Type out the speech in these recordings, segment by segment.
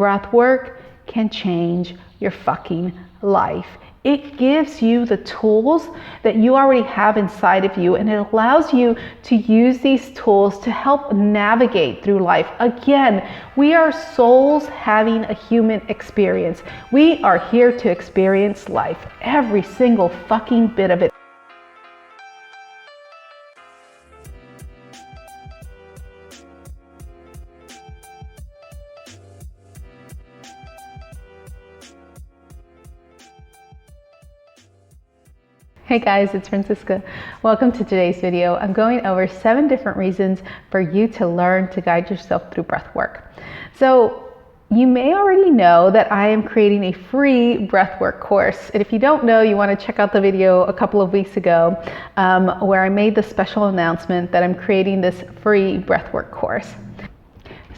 breath work can change your fucking life. It gives you the tools that you already have inside of you, and it allows you to use these tools to help navigate through life. Again, we are souls having a human experience. We are here to experience life, every single fucking bit of it. Hey guys, it's Francisca. Welcome to today's video. I'm going over 7 different reasons for you to learn to guide yourself through breath work. So you may already know that I am creating a free breathwork course. And if you don't know, you want to check out the video a couple of weeks ago where I made the special announcement that I'm creating this free breathwork course.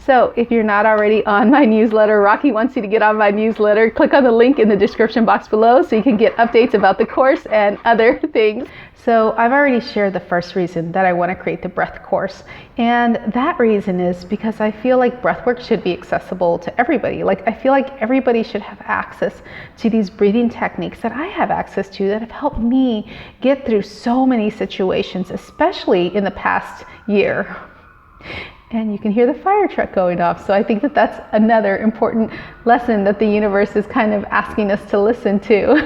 So if you're not already on my newsletter, Rocky wants you to get on my newsletter. Click on the link in the description box below so you can get updates about the course and other things. So I've already shared the first reason that I want to create the breath course. And that reason is because I feel like breathwork should be accessible to everybody. Like I feel like everybody should have access to these breathing techniques that I have access to that have helped me get through so many situations, especially in the past year. And you can hear the fire truck going off. So I think that that's another important lesson that the universe is kind of asking us to listen to.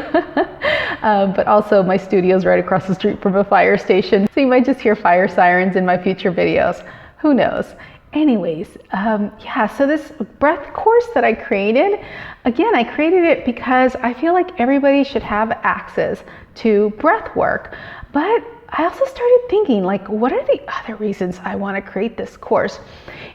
But also my studio's right across the street from a fire station. So you might just hear fire sirens in my future videos. Who knows? Anyways, so this breath course that I created, again, I created it because I feel like everybody should have access to breath work. But I also started thinking, like, what are the other reasons I want to create this course?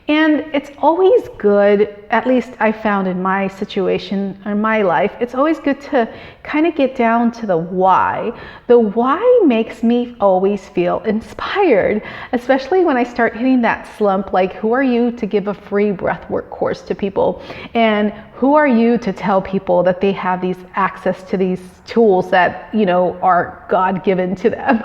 And it's always good, at least I found in my situation, in my life, it's always good to kind of get down to the why. The why makes me always feel inspired, especially when I start hitting that slump, like, who are you to give a free breathwork course to people? And who are you to tell people that they have these access to these tools that, you know, are God-given to them?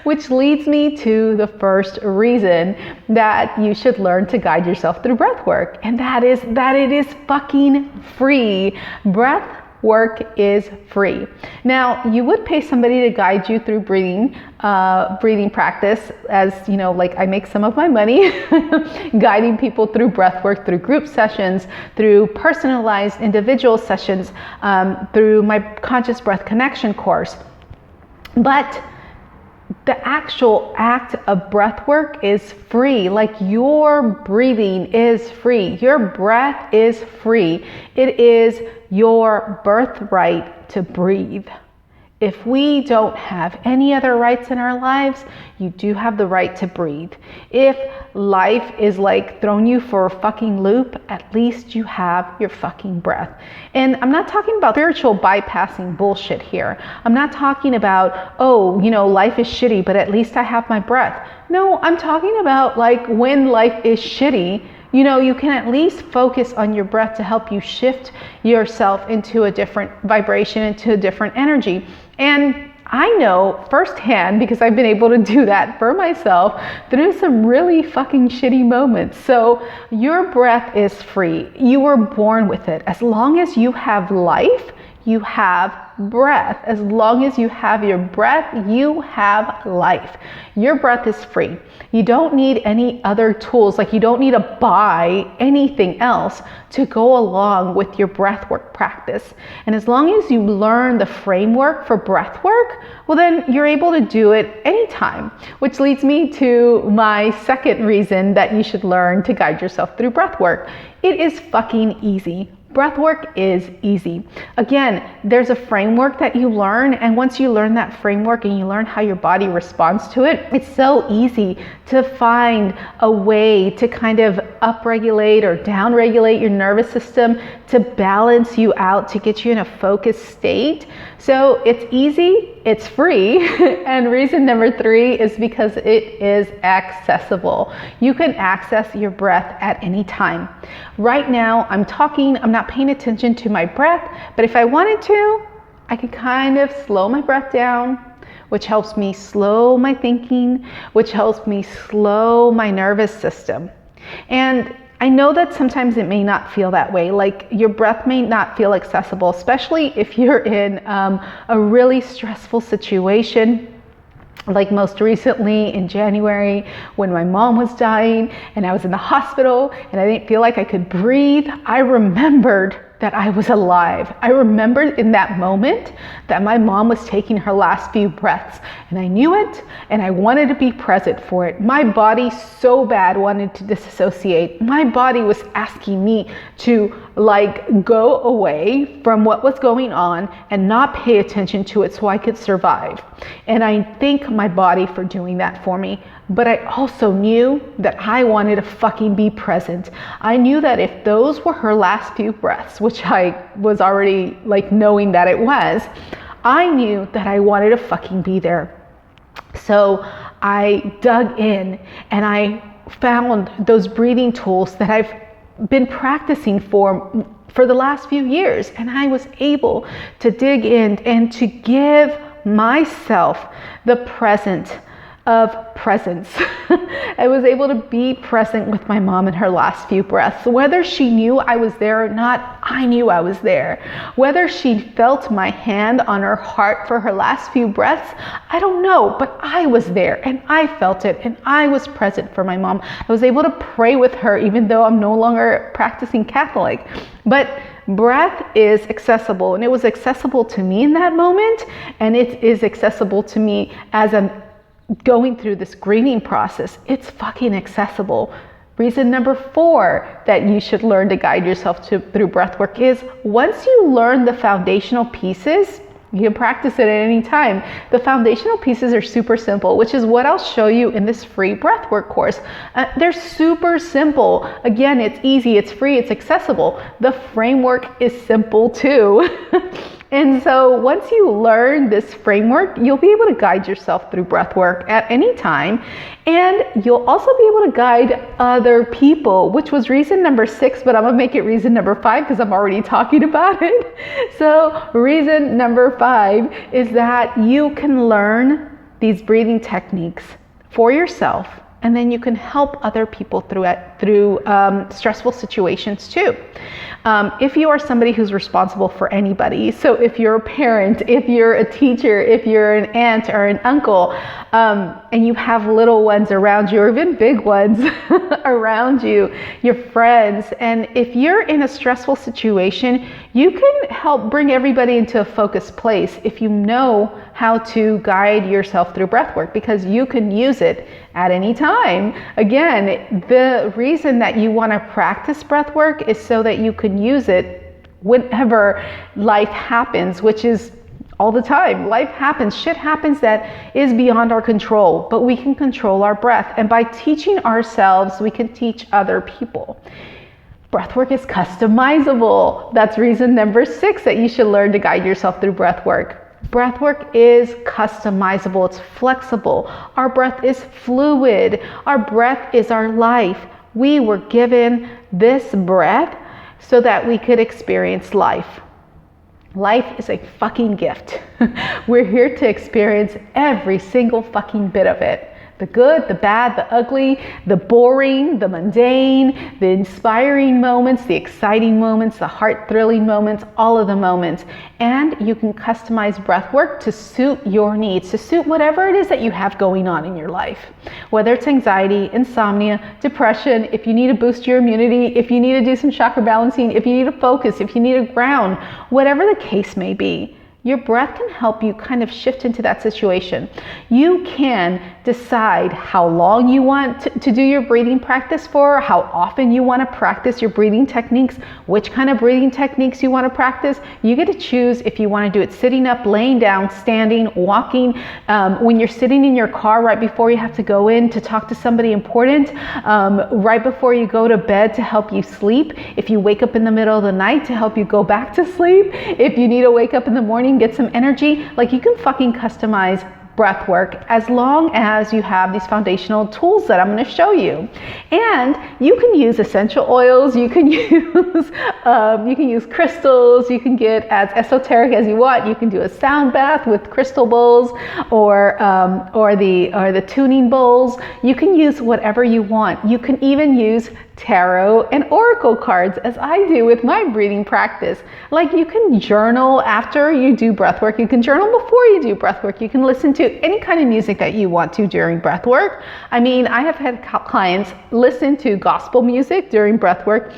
Which leads me to the first reason that you should learn to guide yourself through breath work. And that is that it is fucking free. Breath work is free. Now, you would pay somebody to guide you through breathing practice, as you know, like I make some of my money guiding people through breath work, through group sessions, through personalized individual sessions, through my Conscious Breath Connection course. But the actual act of breath work is free. Like your breathing is free. Your breath is free. It is your birthright to breathe. If we don't have any other rights in our lives, you do have the right to breathe. If life is like throwing you for a fucking loop, at least you have your fucking breath. And I'm not talking about spiritual bypassing bullshit here. I'm not talking about, oh, you know, life is shitty, but at least I have my breath. No, I'm talking about like when life is shitty, you know, you can at least focus on your breath to help you shift yourself into a different vibration, into a different energy. And I know firsthand, because I've been able to do that for myself through some really fucking shitty moments. So your breath is free. You were born with it. As long as you have life, you have breath. As long as you have your breath, you have life. Your breath is free. You don't need any other tools. Like you don't need to buy anything else to go along with your breath work practice. And as long as you learn the framework for breath work, well, then you're able to do it anytime, which leads me to my second reason that you should learn to guide yourself through breath work. It is fucking easy. Breath work is easy. Again, there's a framework that you learn, and once you learn that framework and you learn how your body responds to it, it's so easy to find a way to kind of upregulate or downregulate your nervous system to balance you out, to get you in a focused state. So it's easy, it's free, and reason number 3 is because it is accessible. You can access your breath at any time. Right now, I'm not paying attention to my breath, but if I wanted to, I could kind of slow my breath down, which helps me slow my thinking, which helps me slow my nervous system. And I know that sometimes it may not feel that way. Like your breath may not feel accessible, especially if you're in a really stressful situation. Like most recently in January when my mom was dying and I was in the hospital and I didn't feel like I could breathe, I remembered that I was alive. I remembered in that moment that my mom was taking her last few breaths, and I knew it and I wanted to be present for it. My body so bad wanted to disassociate. My body was asking me to go away from what was going on and not pay attention to it so I could survive. And I thank my body for doing that for me. But I also knew that I wanted to fucking be present. I knew that if those were her last few breaths, which I was already knowing that it was, I knew that I wanted to fucking be there. So I dug in and I found those breathing tools that I've been practicing for the last few years. And I was able to dig in and to give myself the present of presence. I was able to be present with my mom in her last few breaths. Whether she knew I was there or not, I knew I was there. Whether she felt my hand on her heart for her last few breaths, I don't know, but I was there and I felt it and I was present for my mom. I was able to pray with her even though I'm no longer practicing Catholic. But breath is accessible, and it was accessible to me in that moment, and it is accessible to me as I'm going through this grieving process. It's fucking accessible. Reason number 4 that you should learn to guide yourself through breath work is once you learn the foundational pieces, you can practice it at any time. The foundational pieces are super simple, which is what I'll show you in this free breathwork course. They're super simple. Again, it's easy, it's free, it's accessible. The framework is simple too. And so once you learn this framework, you'll be able to guide yourself through breathwork at any time. And you'll also be able to guide other people, which was reason number 6, but I'm gonna make it reason number 5 because I'm already talking about it. So reason number 5 is that you can learn these breathing techniques for yourself, and then you can help other people through stressful situations too. If you are somebody who's responsible for anybody, so if you're a parent, if you're a teacher, if you're an aunt or an uncle, and you have little ones around you, or even big ones around you, your friends, and if you're in a stressful situation, you can help bring everybody into a focused place if you know how to guide yourself through breathwork, because you can use it at any time. Again, the reason that you want to practice breathwork is so that you can use it whenever life happens, which is all the time. Life happens, shit happens that is beyond our control, but we can control our breath. And by teaching ourselves, we can teach other people. Breathwork is customizable. That's reason number 6 that you should learn to guide yourself through breathwork. Breathwork is customizable, it's flexible. Our breath is fluid. Our breath is our life. We were given this breath so that we could experience life. Life is a fucking gift. We're here to experience every single fucking bit of it. The good, the bad, the ugly, the boring, the mundane, the inspiring moments, the exciting moments, the heart-thrilling moments, all of the moments. And you can customize breathwork to suit your needs, to suit whatever it is that you have going on in your life. Whether it's anxiety, insomnia, depression, if you need to boost your immunity, if you need to do some chakra balancing, if you need to focus, if you need to ground, whatever the case may be. Your breath can help you kind of shift into that situation. You can decide how long you want to do your breathing practice for, how often you want to practice your breathing techniques, which kind of breathing techniques you want to practice. You get to choose if you want to do it sitting up, laying down, standing, walking, when you're sitting in your car right before you have to go in to talk to somebody important, right before you go to bed to help you sleep, if you wake up in the middle of the night to help you go back to sleep, if you need to wake up in the morning, get some energy. Like, you can fucking customize breath work as long as you have these foundational tools that I'm going to show you. And you can use essential oils, you can use crystals, you can get as esoteric as you want. You can do a sound bath with crystal bowls or the tuning bowls. You can use whatever you want. You can even use tarot, and oracle cards as I do with my breathing practice. Like, you can journal after you do breath work. You can journal before you do breath work. You can listen to any kind of music that you want to during breath work. I mean, I have had clients listen to gospel music during breath work.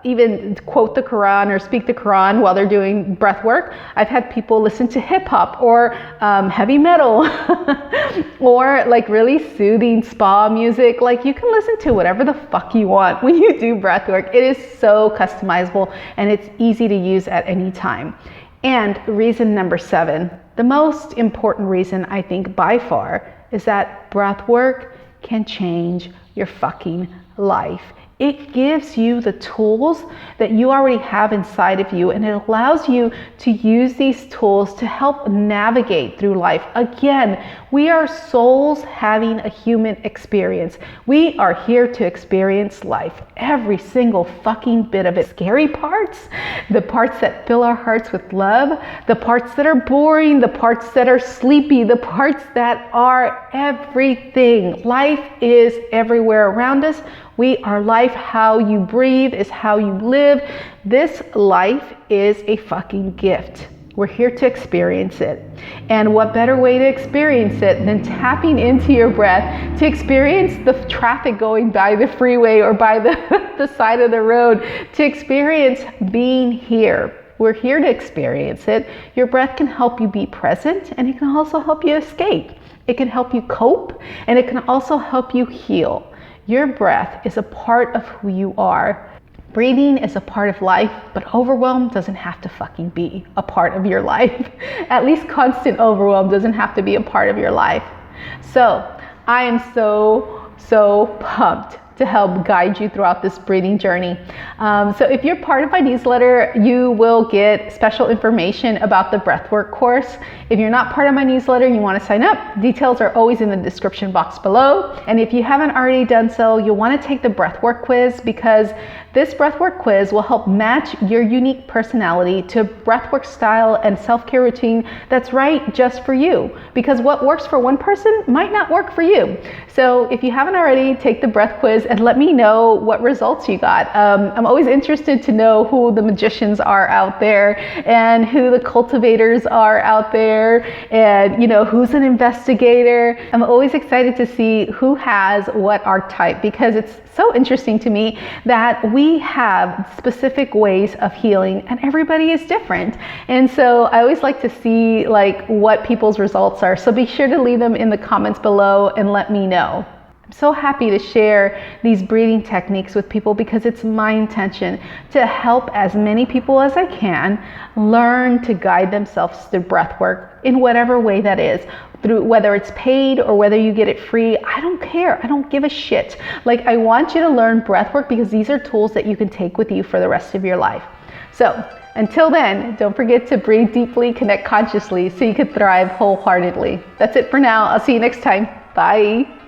Even quote the Quran or speak the Quran while they're doing breath work. I've had people listen to hip hop or heavy metal or like really soothing spa music. Like, you can listen to whatever the fuck you want when you do breath work. It is so customizable and it's easy to use at any time. And reason number 7, the most important reason I think by far, is that breath work can change your fucking life. It gives you the tools that you already have inside of you, and it allows you to use these tools to help navigate through life. Again, we are souls having a human experience. We are here to experience life, every single fucking bit of it. Scary parts, the parts that fill our hearts with love, the parts that are boring, the parts that are sleepy, the parts that are everything. Life is everywhere around us. We are life. How you breathe is how you live. This life is a fucking gift. We're here to experience it. And what better way to experience it than tapping into your breath, to experience the traffic going by the freeway or by the side of the road, to experience being here. We're here to experience it. Your breath can help you be present, and it can also help you escape. It can help you cope, and it can also help you heal. Your breath is a part of who you are. Breathing is a part of life, but overwhelm doesn't have to fucking be a part of your life. At least constant overwhelm doesn't have to be a part of your life. So I am so pumped to help guide you throughout this breathing journey. So if you're part of my newsletter, you will get special information about the breathwork course. If you're not part of my newsletter, you want to sign up. Details are always in the description box below. And if you haven't already done so, you'll want to take the breathwork quiz, because this breathwork quiz will help match your unique personality to a breathwork style and self-care routine that's right just for you. Because what works for one person might not work for you. So if you haven't already, take the breath quiz and let me know what results you got. I'm always interested to know who the magicians are out there, and who the cultivators are out there, and who's an investigator. I'm always excited to see who has what archetype, because it's so interesting to me that we have specific ways of healing and everybody is different. And so I always like to see what people's results are. So be sure to leave them in the comments below and let me know. I'm so happy to share these breathing techniques with people, because it's my intention to help as many people as I can learn to guide themselves through breath work in whatever way that is. Through whether it's paid or whether you get it free, I don't care. I don't give a shit. I want you to learn breathwork, because these are tools that you can take with you for the rest of your life. So until then, don't forget to breathe deeply, connect consciously, so you can thrive wholeheartedly. That's it for now. I'll see you next time. Bye.